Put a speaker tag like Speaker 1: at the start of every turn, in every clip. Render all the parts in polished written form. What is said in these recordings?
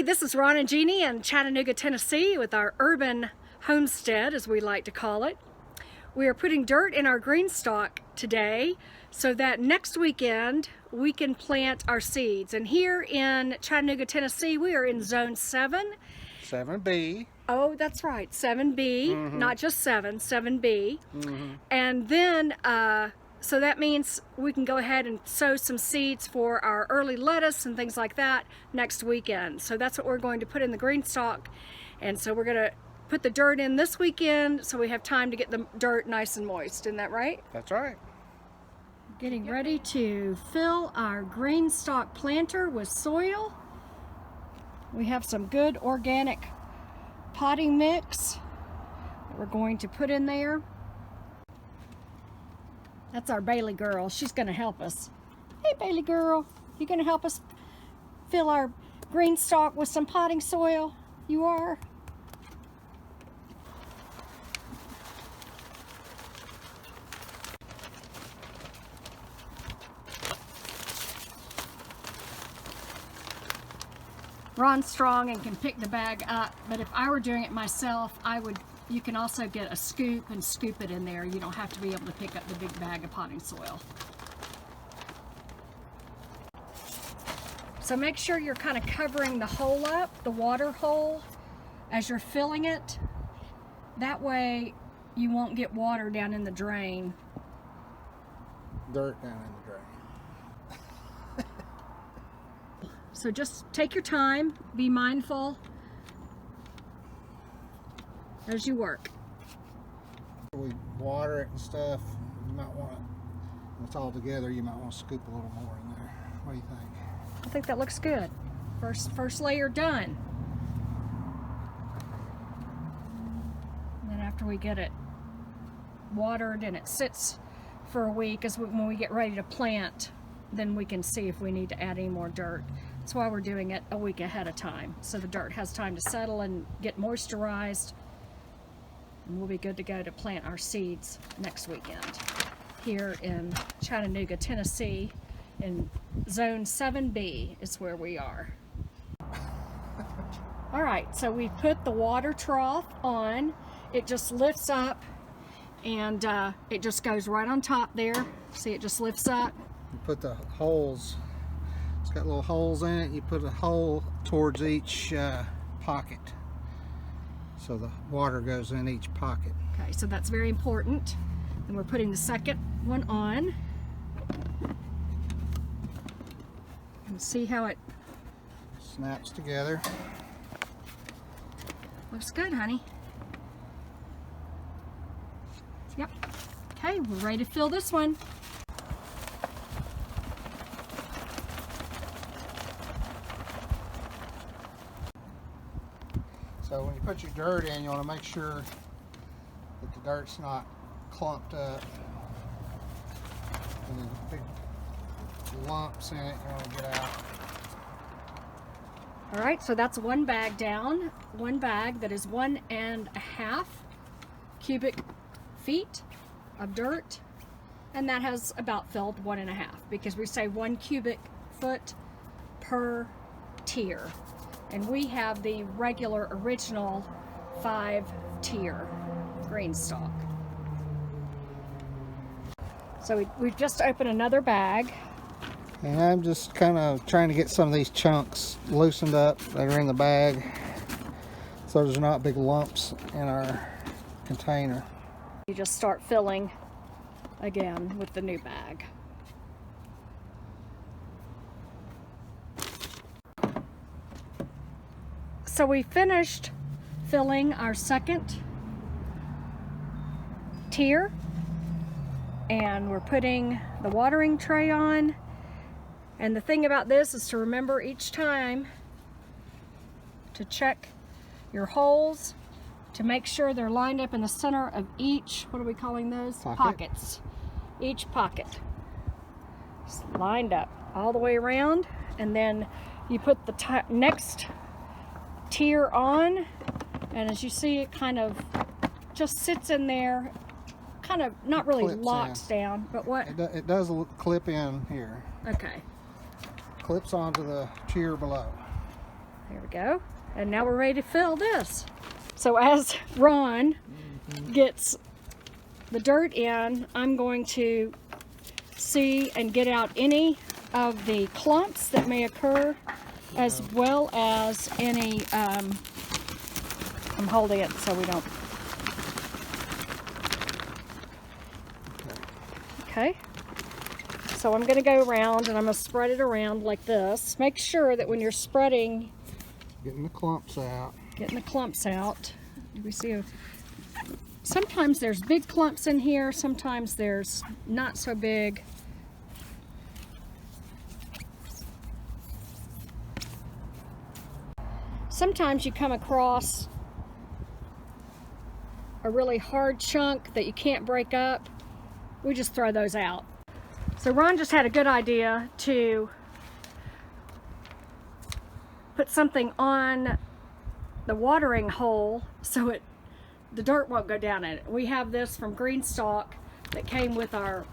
Speaker 1: Hey, this is Ron and Jeannie in Chattanooga, Tennessee with our urban homestead, as we like to call it. We are putting dirt in our GreenStalk today so that next weekend we can plant our seeds. And here in Chattanooga, Tennessee, we are in zone 7.
Speaker 2: 7B.
Speaker 1: Oh, that's right, 7B, not just 7, 7B. And then, so that means we can go ahead and sow some seeds for our early lettuce and things like that next weekend. So that's what we're going to put in the GreenStalk. And so we're going to put the dirt in this weekend so we have time to get the dirt nice and moist. Isn't that right?
Speaker 2: That's right.
Speaker 1: Getting ready to fill our GreenStalk planter with soil. We have some good organic potting mix that we're going to put in there. That's our Bailey girl. She's going to help us. Hey, Bailey girl, you going to help us fill our GreenStalk with some potting soil? You are? Ron's strong and can pick the bag up, but if I were doing it myself, you can also get a scoop and scoop it in there. You don't have to be able to pick up the big bag of potting soil. So make sure you're kind of covering the hole up, the water hole, as you're filling it. That way you won't get water down in the drain.
Speaker 2: Dirt down in the drain.
Speaker 1: So just take your time, be mindful as you work.
Speaker 2: We water it and stuff. You might want to, when it's all together, you might want to scoop a little more in there. What do you think?
Speaker 1: I think that looks good. First layer done. And then after we get it watered and it sits for a week, when we get ready to plant, then we can see if we need to add any more dirt. That's why we're doing it a week ahead of time, so the dirt has time to settle and get moisturized, and we'll be good to go to plant our seeds next weekend here in Chattanooga, Tennessee. In zone 7B is where we are. All right, so we put the water trough on. It just lifts up and it just goes right on top there. See, it just lifts up.
Speaker 2: You put the holes, it's got little holes in it. You put a hole towards each pocket, so the water goes in each pocket.
Speaker 1: Okay, so that's very important. And we're putting the second one on. And see how it
Speaker 2: Snaps together.
Speaker 1: looks good, honey. Yep. Okay, we're ready to fill this one.
Speaker 2: So when you put your dirt in, you want to make sure that the dirt's not clumped up. And then big lumps in it you want to get out.
Speaker 1: All right, so that's one bag down. One bag that is 1.5 cubic feet of dirt. And that has about filled 1.5, because we say 1 cubic foot per tier. And we have the regular original 5-tier GreenStalk. So we've just opened another bag.
Speaker 2: And I'm just kind of trying to get some of these chunks loosened up that are in the bag, so there's not big lumps in our container.
Speaker 1: You just start filling again with the new bag. So we finished filling our second tier, and we're putting the watering tray on. And the thing about this is to remember each time to check your holes to make sure they're lined up in the center of each, what are we calling those? Pockets. Each pocket. It's lined up all the way around, and then you put the next tier on, and as you see, it kind of just sits in there, kind of not really locks down, but what?
Speaker 2: It does clip in here.
Speaker 1: Okay.
Speaker 2: Clips onto the tier below.
Speaker 1: There we go. And now we're ready to fill this. So as Ron gets the dirt in, I'm going to see and get out any of the clumps that may occur, as well as any, I'm holding it so we don't. Okay. So I'm going to go around and I'm going to spread it around like this. Make sure that when you're spreading,
Speaker 2: Getting the clumps out.
Speaker 1: getting the clumps out. Do we see? Sometimes there's big clumps in here, sometimes there's not so big. Sometimes you come across a really hard chunk that you can't break up. We just throw those out. So Ron just had a good idea to put something on the watering hole so the dirt won't go down in it. We have this from GreenStalk that came with our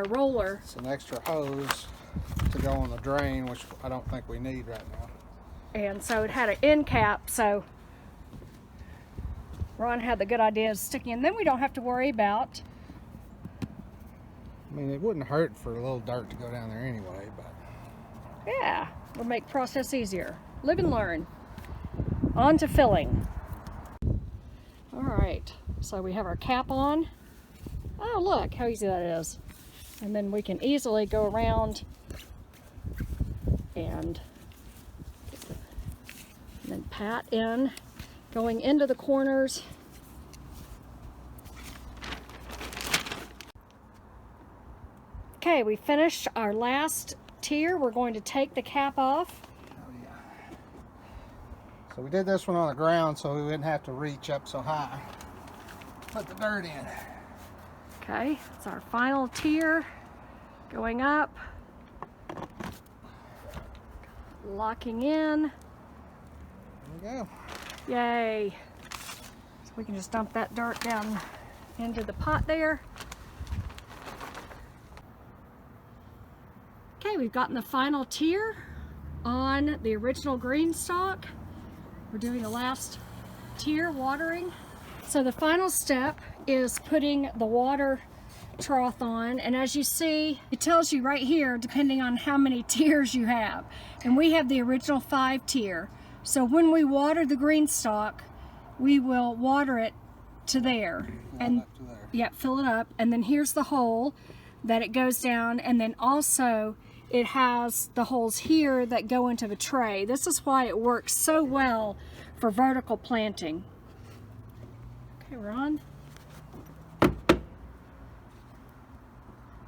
Speaker 1: roller.
Speaker 2: It's an extra hose to go on the drain, which I don't think we need right now.
Speaker 1: And so it had an end cap, so Ron had the good idea of sticking in. Then we don't have to worry about.
Speaker 2: I mean, it wouldn't hurt for a little dirt to go down there anyway, but.
Speaker 1: Yeah, it'll make process easier. Live and learn. On to filling. All right, so we have our cap on. Oh, look how easy that is. And then we can easily go around and then pat in, going into the corners. Okay, we finished our last tier. We're going to take the cap off.
Speaker 2: Oh, yeah. So we did this one on the ground so we wouldn't have to reach up so high. Put the dirt in.
Speaker 1: Okay, it's our final tier. Going up. Locking in.
Speaker 2: There we go.
Speaker 1: Yay. So we can just dump that dirt down into the pot there. Okay, we've gotten the final tier on the original GreenStalk. We're doing the last tier, watering. So the final step is putting the water trough on, and as you see, it tells you right here depending on how many tiers you have. And we have the original 5 tier. So when we water the GreenStalk, we will water it to there. And
Speaker 2: Up to there.
Speaker 1: yeah, fill it up, and then here's the hole that it goes down, and then also it has the holes here that go into the tray. This is why it works so well for vertical planting. Okay, Ron.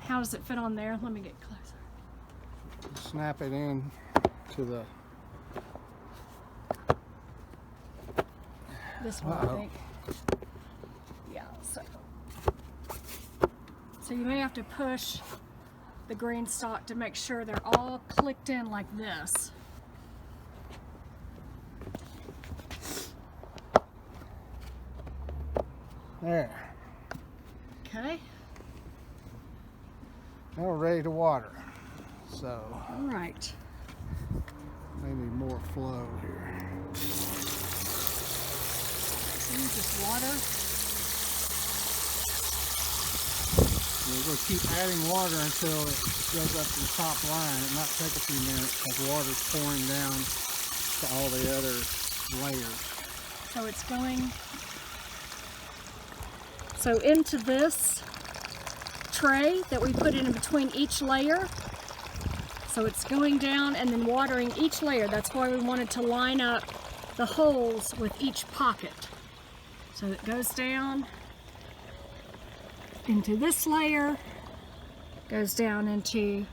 Speaker 1: How does it fit on there? Let me get closer.
Speaker 2: Snap it in to the.
Speaker 1: This one, I think. Yeah, so you may have to push the GreenStalk to make sure they're all clicked in like this.
Speaker 2: There.
Speaker 1: Okay.
Speaker 2: Now we're ready to water. So
Speaker 1: All right.
Speaker 2: maybe more flow here.
Speaker 1: So you just water.
Speaker 2: We're going to keep adding water until it goes up to the top line. It might take a few minutes because water's pouring down to all the other layers.
Speaker 1: So it's going into this tray that we put in between each layer. So it's going down and then watering each layer. That's why we wanted to line up the holes with each pocket. So it goes down into this layer, goes down into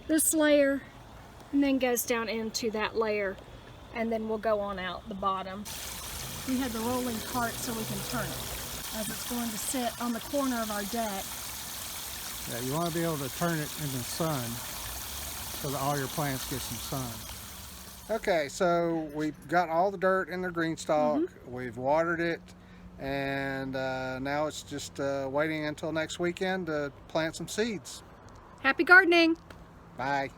Speaker 1: this layer, and then goes down into that layer, and then we'll go on out the bottom. We had the rolling cart so we can turn it, as it's going to sit on the corner of our deck.
Speaker 2: Yeah, you want to be able to turn it in the sun so that all your plants get some sun. Okay, so we've got all the dirt in the GreenStalk. We've watered it, and now it's just waiting until next weekend to plant some seeds.
Speaker 1: Happy gardening!
Speaker 2: Bye.